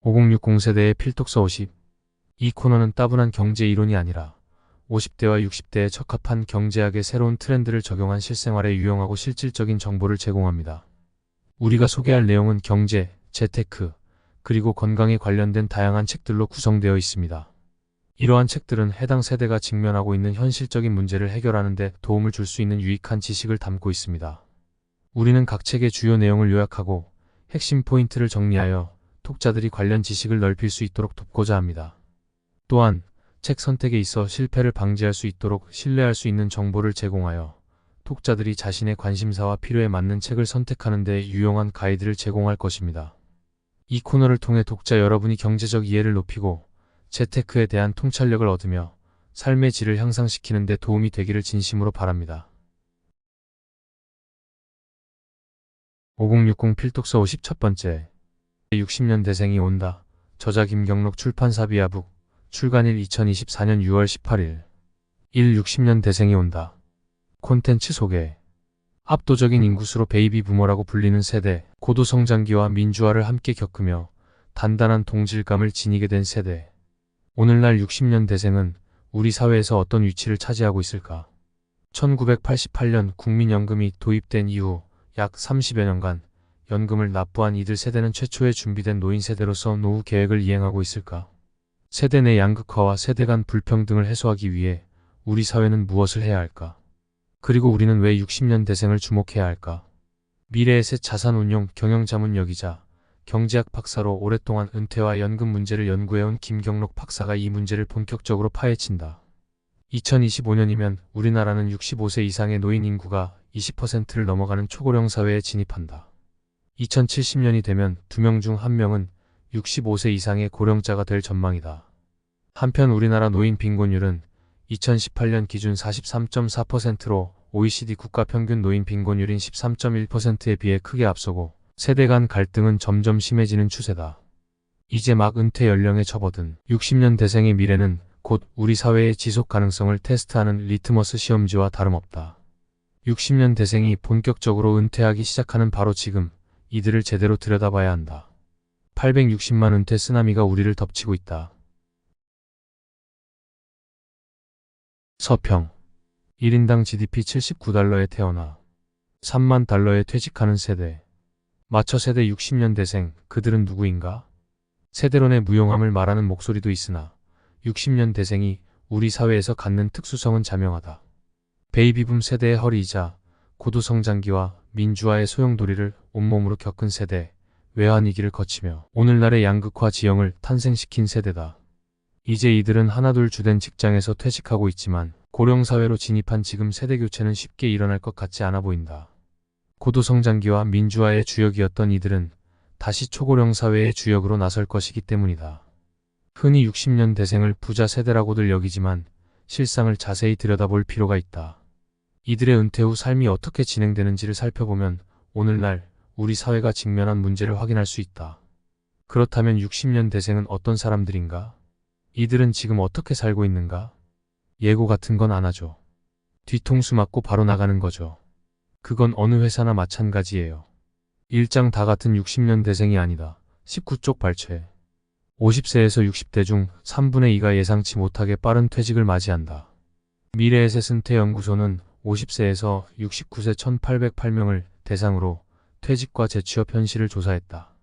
5060 세대의 필독서 50. 이 코너는 따분한 경제 이론이 아니라 50대와 60대에 적합한 경제학의 새로운 트렌드를 적용한 실생활에 유용하고 실질적인 정보를 제공합니다. 우리가 소개할 내용은 경제, 재테크, 그리고 건강에 관련된 다양한 책들로 구성되어 있습니다. 이러한 책들은 해당 세대가 직면하고 있는 현실적인 문제를 해결하는 데 도움을 줄 수 있는 유익한 지식을 담고 있습니다. 우리는 각 책의 주요 내용을 요약하고 핵심 포인트를 정리하여 독자들이 관련 지식을 넓힐 수 있도록 돕고자 합니다. 또한 책 선택에 있어 실패를 방지할 수 있도록 신뢰할 수 있는 정보를 제공하여 독자들이 자신의 관심사와 필요에 맞는 책을 선택하는 데 유용한 가이드를 제공할 것입니다. 이 코너를 통해 독자 여러분이 경제적 이해를 높이고 재테크에 대한 통찰력을 얻으며 삶의 질을 향상시키는 데 도움이 되기를 진심으로 바랍니다. 5060 필독서 50 첫 번째. 60년대생이 온다. 저자 김경록 출판사 비아북. 출간일 2024년 6월 18일. 60년대생이 온다. 콘텐츠 소개. 압도적인 인구수로 베이비 부머라고 불리는 세대, 고도 성장기와 민주화를 함께 겪으며 단단한 동질감을 지니게 된 세대. 오늘날 60년대생은 우리 사회에서 어떤 위치를 차지하고 있을까? 1988년 국민연금이 도입된 이후 약 30여 년간 연금을 납부한 이들 세대는 최초의 준비된 노인 세대로서 노후 계획을 이행하고 있을까? 세대 내 양극화와 세대 간 불평등을 해소하기 위해 우리 사회는 무엇을 해야 할까? 그리고 우리는 왜 60년대생을 주목해야 할까? 미래의 새 자산운용 경영자문역이자 경제학 박사로 오랫동안 은퇴와 연금 문제를 연구해온 김경록 박사가 이 문제를 본격적으로 파헤친다. 2025년이면 우리나라는 65세 이상의 노인 인구가 20%를 넘어가는 초고령 사회에 진입한다. 2070년이 되면 2명 중 1명은 65세 이상의 고령자가 될 전망이다. 한편 우리나라 노인 빈곤율은 2018년 기준 43.4%로 OECD 국가 평균 노인 빈곤율인 13.1%에 비해 크게 앞서고 세대 간 갈등은 점점 심해지는 추세다. 이제 막 은퇴 연령에 접어든 60년대생의 미래는 곧 우리 사회의 지속 가능성을 테스트하는 리트머스 시험지와 다름없다. 60년대생이 본격적으로 은퇴하기 시작하는 바로 지금, 이들을 제대로 들여다봐야 한다. 860만 은퇴 쓰나미가 우리를 덮치고 있다. 서평. 1인당 GDP 79달러에 태어나 3만 달러에 퇴직하는 세대. 마처 세대 60년대생, 그들은 누구인가? 세대론의 무용함을 말하는 목소리도 있으나 60년대생이 우리 사회에서 갖는 특수성은 자명하다. 베이비붐 세대의 허리이자 고도성장기와 민주화의 소용돌이를 온몸으로 겪은 세대, 외환위기를 거치며 오늘날의 양극화 지형을 탄생시킨 세대다. 이제 이들은 하나둘 주된 직장에서 퇴직하고 있지만 고령사회로 진입한 지금 세대교체는 쉽게 일어날 것 같지 않아 보인다. 고도성장기와 민주화의 주역이었던 이들은 다시 초고령 사회의 주역으로 나설 것이기 때문이다. 흔히 60년대생을 부자 세대라고들 여기지만 실상을 자세히 들여다볼 필요가 있다. 이들의 은퇴 후 삶이 어떻게 진행되는지를 살펴보면 오늘날 우리 사회가 직면한 문제를 확인할 수 있다. 그렇다면 60년대생은 어떤 사람들인가? 이들은 지금 어떻게 살고 있는가? 예고 같은 건 안 하죠. 뒤통수 맞고 바로 나가는 거죠. 그건 어느 회사나 마찬가지예요. 일장 다 같은 60년대생이 아니다. 19쪽 발췌. 50세에서 60대 중 3분의 2가 예상치 못하게 빠른 퇴직을 맞이한다. 미래의 새 은퇴연구소는 50세에서 69세 1808명을 대상으로 퇴직과 재취업 현실을 조사했다.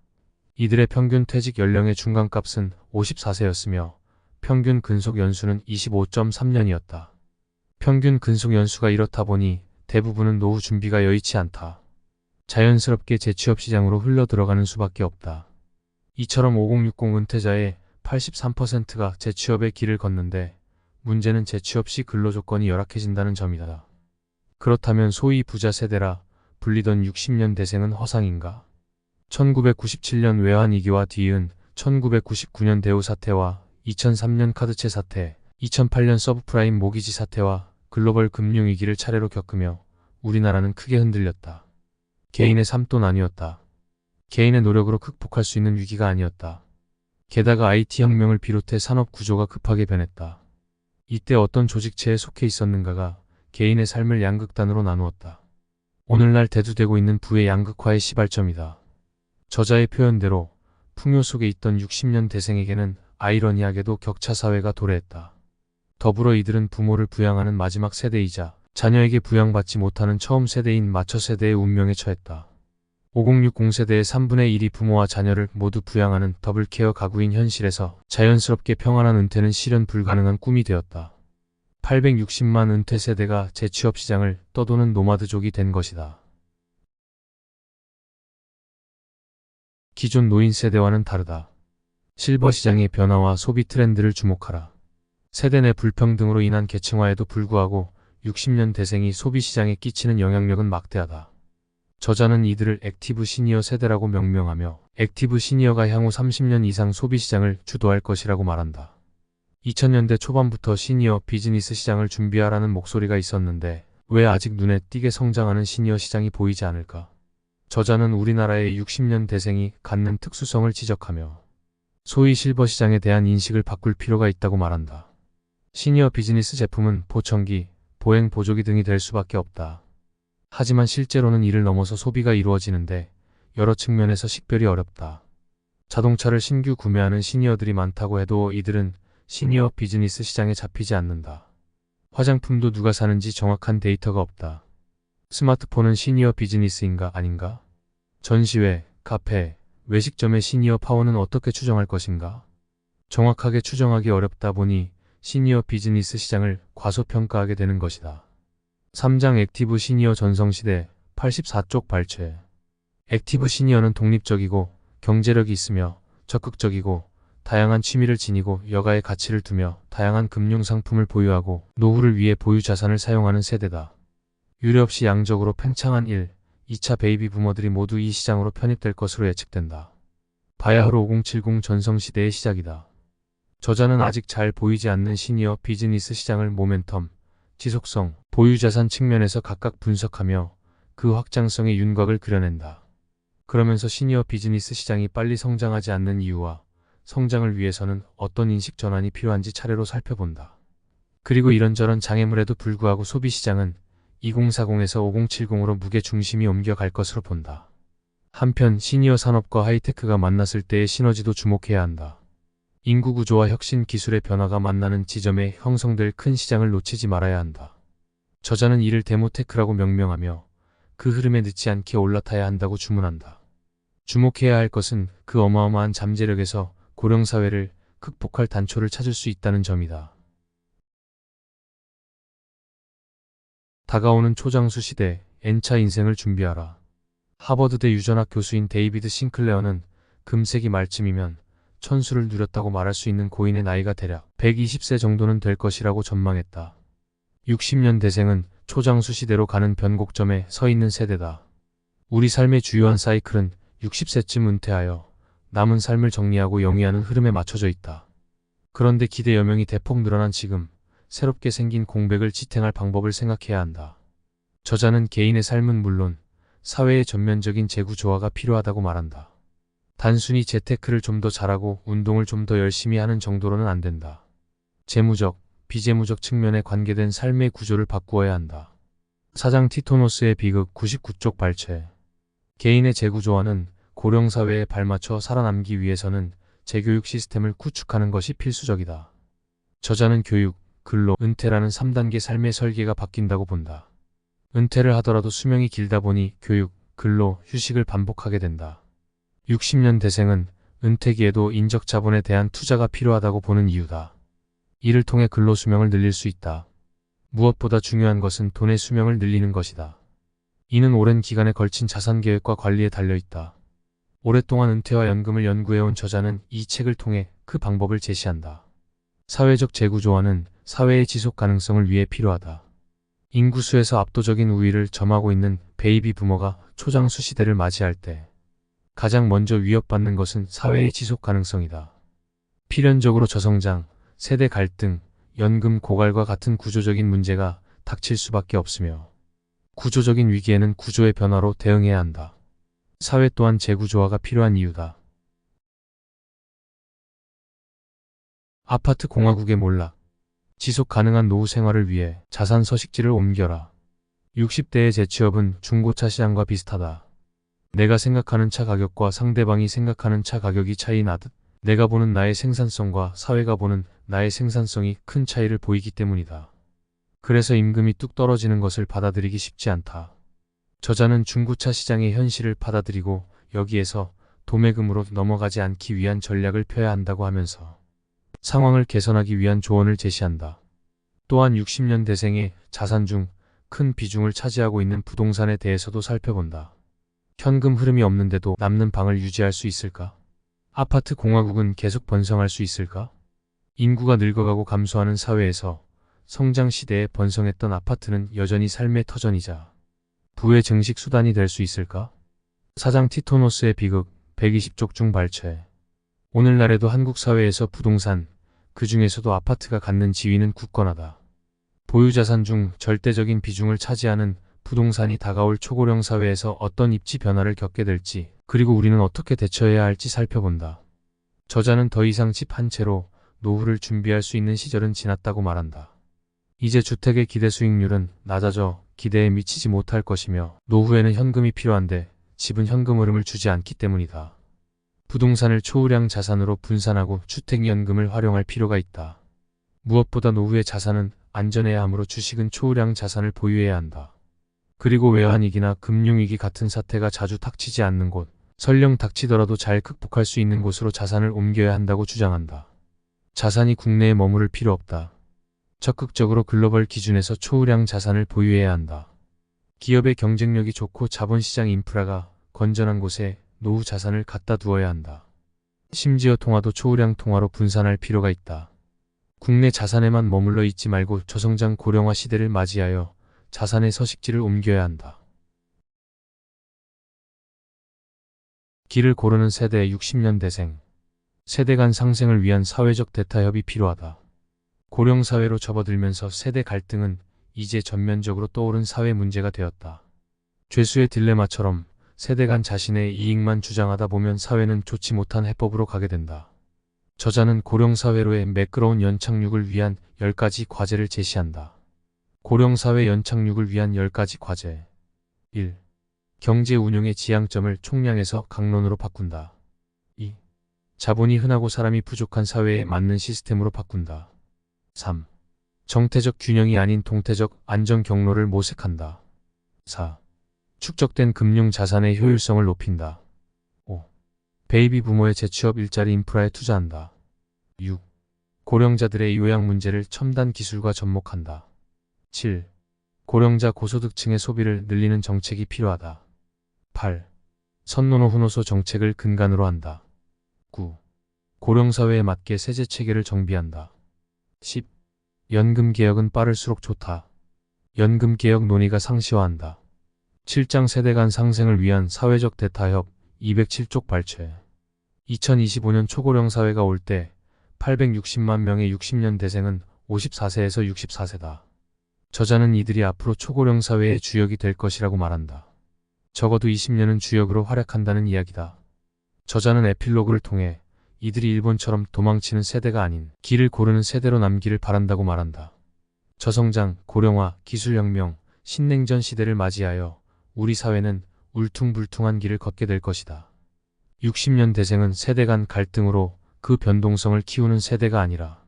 이들의 평균 퇴직 연령의 중간값은 54세였으며 평균 근속 연수는 25.3년이었다. 평균 근속 연수가 이렇다 보니 대부분은 노후 준비가 여의치 않다. 자연스럽게 재취업 시장으로 흘러 들어가는 수밖에 없다. 이처럼 5060 은퇴자의 83%가 재취업의 길을 걷는데 문제는 재취업 시 근로조건이 열악해진다는 점이다. 그렇다면 소위 부자 세대라 불리던 60년대생은 허상인가? 1997년 외환위기와 뒤이은 1999년 대우 사태와 2003년 카드채 사태, 2008년 서브프라임 모기지 사태와 글로벌 금융위기를 차례로 겪으며 우리나라는 크게 흔들렸다. 개인의 삶 또한 아니었다. 개인의 노력으로 극복할 수 있는 위기가 아니었다. 게다가 IT혁명을 비롯해 산업 구조가 급하게 변했다. 이때 어떤 조직체에 속해 있었는가가 개인의 삶을 양극단으로 나누었다. 오늘날 대두되고 있는 부의 양극화의 시발점이다. 저자의 표현대로 풍요 속에 있던 60년 대생에게는 아이러니하게도 격차 사회가 도래했다. 더불어 이들은 부모를 부양하는 마지막 세대이자 자녀에게 부양받지 못하는 처음 세대인 마처 세대의 운명에 처했다. 5060 세대의 3분의 1이 부모와 자녀를 모두 부양하는 더블케어 가구인 현실에서 자연스럽게 평안한 은퇴는 실현 불가능한 꿈이 되었다. 860만 은퇴 세대가 재취업 시장을 떠도는 노마드족이 된 것이다. 기존 노인 세대와는 다르다. 실버 시장의 변화와 소비 트렌드를 주목하라. 세대 내 불평등으로 인한 계층화에도 불구하고 60년 대생이 소비 시장에 끼치는 영향력은 막대하다. 저자는 이들을 액티브 시니어 세대라고 명명하며 액티브 시니어가 향후 30년 이상 소비 시장을 주도할 것이라고 말한다. 2000년대 초반부터 시니어 비즈니스 시장을 준비하라는 목소리가 있었는데 왜 아직 눈에 띄게 성장하는 시니어 시장이 보이지 않을까? 저자는 우리나라의 60년 대생이 갖는 특수성을 지적하며 소위 실버 시장에 대한 인식을 바꿀 필요가 있다고 말한다. 시니어 비즈니스 제품은 보청기, 보행 보조기 등이 될 수밖에 없다. 하지만 실제로는 이를 넘어서 소비가 이루어지는데 여러 측면에서 식별이 어렵다. 자동차를 신규 구매하는 시니어들이 많다고 해도 이들은 시니어 비즈니스 시장에 잡히지 않는다. 화장품도 누가 사는지 정확한 데이터가 없다. 스마트폰은 시니어 비즈니스인가 아닌가? 전시회, 카페, 외식점의 시니어 파워는 어떻게 추정할 것인가? 정확하게 추정하기 어렵다 보니 시니어 비즈니스 시장을 과소평가하게 되는 것이다. 3장 액티브 시니어 전성시대 84쪽 발췌. 액티브 시니어는 독립적이고 경제력이 있으며 적극적이고 다양한 취미를 지니고 여가의 가치를 두며 다양한 금융상품을 보유하고 노후를 위해 보유 자산을 사용하는 세대다. 유례 없이 양적으로 팽창한 1, 2차 베이비 부머들이 모두 이 시장으로 편입될 것으로 예측된다. 바야흐로 5070 전성시대의 시작이다. 저자는 아직 잘 보이지 않는 시니어 비즈니스 시장을 모멘텀, 지속성, 보유자산 측면에서 각각 분석하며 그 확장성의 윤곽을 그려낸다. 그러면서 시니어 비즈니스 시장이 빨리 성장하지 않는 이유와 성장을 위해서는 어떤 인식 전환이 필요한지 차례로 살펴본다. 그리고 이런저런 장애물에도 불구하고 소비시장은 2040에서 5070으로 무게 중심이 옮겨갈 것으로 본다. 한편 시니어 산업과 하이테크가 만났을 때의 시너지도 주목해야 한다. 인구 구조와 혁신 기술의 변화가 만나는 지점에 형성될 큰 시장을 놓치지 말아야 한다. 저자는 이를 데모테크라고 명명하며 그 흐름에 늦지 않게 올라타야 한다고 주문한다. 주목해야 할 것은 그 어마어마한 잠재력에서 고령사회를 극복할 단초를 찾을 수 있다는 점이다. 다가오는 초장수 시대, N차 인생을 준비하라. 하버드대 유전학 교수인 데이비드 싱클레어는 금세기 말쯤이면 천수를 누렸다고 말할 수 있는 고인의 나이가 대략 120세 정도는 될 것이라고 전망했다. 60년 대생은 초장수 시대로 가는 변곡점에 서 있는 세대다. 우리 삶의 주요한 사이클은 60세쯤 은퇴하여 남은 삶을 정리하고 영위하는 흐름에 맞춰져 있다. 그런데 기대 여명이 대폭 늘어난 지금, 새롭게 생긴 공백을 지탱할 방법을 생각해야 한다. 저자는 개인의 삶은 물론 사회의 전면적인 재구조화가 필요하다고 말한다. 단순히 재테크를 좀 더 잘하고 운동을 좀 더 열심히 하는 정도로는 안 된다. 재무적, 비재무적 측면에 관계된 삶의 구조를 바꾸어야 한다. 사장 티토노스의 비극 99쪽 발췌. 개인의 재구조화는 고령사회에 발맞춰 살아남기 위해서는 재교육 시스템을 구축하는 것이 필수적이다. 저자는 교육, 근로, 은퇴라는 3단계 삶의 설계가 바뀐다고 본다. 은퇴를 하더라도 수명이 길다 보니 교육, 근로, 휴식을 반복하게 된다. 60년 대생은 은퇴기에도 인적 자본에 대한 투자가 필요하다고 보는 이유다. 이를 통해 근로 수명을 늘릴 수 있다. 무엇보다 중요한 것은 돈의 수명을 늘리는 것이다. 이는 오랜 기간에 걸친 자산 계획과 관리에 달려있다. 오랫동안 은퇴와 연금을 연구해온 저자는 이 책을 통해 그 방법을 제시한다. 사회적 재구조화는 사회의 지속 가능성을 위해 필요하다. 인구수에서 압도적인 우위를 점하고 있는 베이비 부머가 초장수 시대를 맞이할 때 가장 먼저 위협받는 것은 사회의 지속 가능성이다. 필연적으로 저성장, 세대 갈등, 연금 고갈과 같은 구조적인 문제가 닥칠 수밖에 없으며 구조적인 위기에는 구조의 변화로 대응해야 한다. 사회 또한 재구조화가 필요한 이유다. 아파트 공화국의 몰락. 지속 가능한 노후 생활을 위해 자산 서식지를 옮겨라. 60대의 재취업은 중고차 시장과 비슷하다. 내가 생각하는 차 가격과 상대방이 생각하는 차 가격이 차이 나듯 내가 보는 나의 생산성과 사회가 보는 나의 생산성이 큰 차이를 보이기 때문이다. 그래서 임금이 뚝 떨어지는 것을 받아들이기 쉽지 않다. 저자는 중고차 시장의 현실을 받아들이고 여기에서 도매금으로 넘어가지 않기 위한 전략을 펴야 한다고 하면서 상황을 개선하기 위한 조언을 제시한다. 또한 60년대생의 자산 중 큰 비중을 차지하고 있는 부동산에 대해서도 살펴본다. 현금 흐름이 없는데도 남는 방을 유지할 수 있을까? 아파트 공화국은 계속 번성할 수 있을까? 인구가 늙어가고 감소하는 사회에서 성장 시대에 번성했던 아파트는 여전히 삶의 터전이자 부의 증식 수단이 될 수 있을까? 사장 티토노스의 비극 120쪽 중 발췌. 오늘날에도 한국 사회에서 부동산, 그 중에서도 아파트가 갖는 지위는 굳건하다. 보유자산 중 절대적인 비중을 차지하는 부동산이 다가올 초고령 사회에서 어떤 입지 변화를 겪게 될지, 그리고 우리는 어떻게 대처해야 할지 살펴본다. 저자는 더 이상 집 한 채로 노후를 준비할 수 있는 시절은 지났다고 말한다. 이제 주택의 기대 수익률은 낮아져 기대에 미치지 못할 것이며 노후에는 현금이 필요한데 집은 현금 흐름을 주지 않기 때문이다. 부동산을 초우량 자산으로 분산하고 주택연금을 활용할 필요가 있다. 무엇보다 노후의 자산은 안전해야 하므로 주식은 초우량 자산을 보유해야 한다. 그리고 외환위기나 금융위기 같은 사태가 자주 닥치지 않는 곳, 설령 닥치더라도 잘 극복할 수 있는 곳으로 자산을 옮겨야 한다고 주장한다. 자산이 국내에 머무를 필요 없다. 적극적으로 글로벌 기준에서 초우량 자산을 보유해야 한다. 기업의 경쟁력이 좋고 자본시장 인프라가 건전한 곳에 노후 자산을 갖다 두어야 한다. 심지어 통화도 초우량 통화로 분산할 필요가 있다. 국내 자산에만 머물러 있지 말고 저성장 고령화 시대를 맞이하여 자산의 서식지를 옮겨야 한다. 길을 고르는 세대의 60년대생. 세대 간 상생을 위한 사회적 대타협이 필요하다. 고령사회로 접어들면서 세대 갈등은 이제 전면적으로 떠오른 사회 문제가 되었다. 죄수의 딜레마처럼 세대 간 자신의 이익만 주장하다 보면 사회는 좋지 못한 해법으로 가게 된다. 저자는 고령사회로의 매끄러운 연착륙을 위한 10가지 과제를 제시한다. 고령사회 연착륙을 위한 10가지 과제. 1. 경제 운용의 지향점을 총량에서 강론으로 바꾼다. 2. 자본이 흔하고 사람이 부족한 사회에 맞는 시스템으로 바꾼다. 3. 정태적 균형이 아닌 동태적 안정 경로를 모색한다. 4. 축적된 금융 자산의 효율성을 높인다. 5. 베이비 부모의 재취업 일자리 인프라에 투자한다. 6. 고령자들의 요양 문제를 첨단 기술과 접목한다. 7. 고령자 고소득층의 소비를 늘리는 정책이 필요하다. 8. 선노노 후노소 정책을 근간으로 한다. 9. 고령사회에 맞게 세제체계를 정비한다. 10. 연금개혁은 빠를수록 좋다. 연금개혁 논의가 상시화한다. 7장 세대 간 상생을 위한 사회적 대타협 207쪽 발췌. 2025년 초고령 사회가 올 때 860만 명의 60년대생은 54세에서 64세다. 저자는 이들이 앞으로 초고령 사회의 주역이 될 것이라고 말한다. 적어도 20년은 주역으로 활약한다는 이야기다. 저자는 에필로그를 통해 이들이 일본처럼 도망치는 세대가 아닌 길을 고르는 세대로 남기를 바란다고 말한다. 저성장, 고령화, 기술혁명, 신냉전 시대를 맞이하여 우리 사회는 울퉁불퉁한 길을 걷게 될 것이다. 60년대생은 세대 간 갈등으로 그 변동성을 키우는 세대가 아니라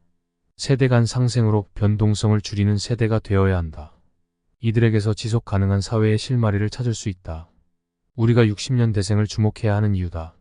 세대 간 상생으로 변동성을 줄이는 세대가 되어야 한다. 이들에게서 지속 가능한 사회의 실마리를 찾을 수 있다. 우리가 60년대생을 주목해야 하는 이유다.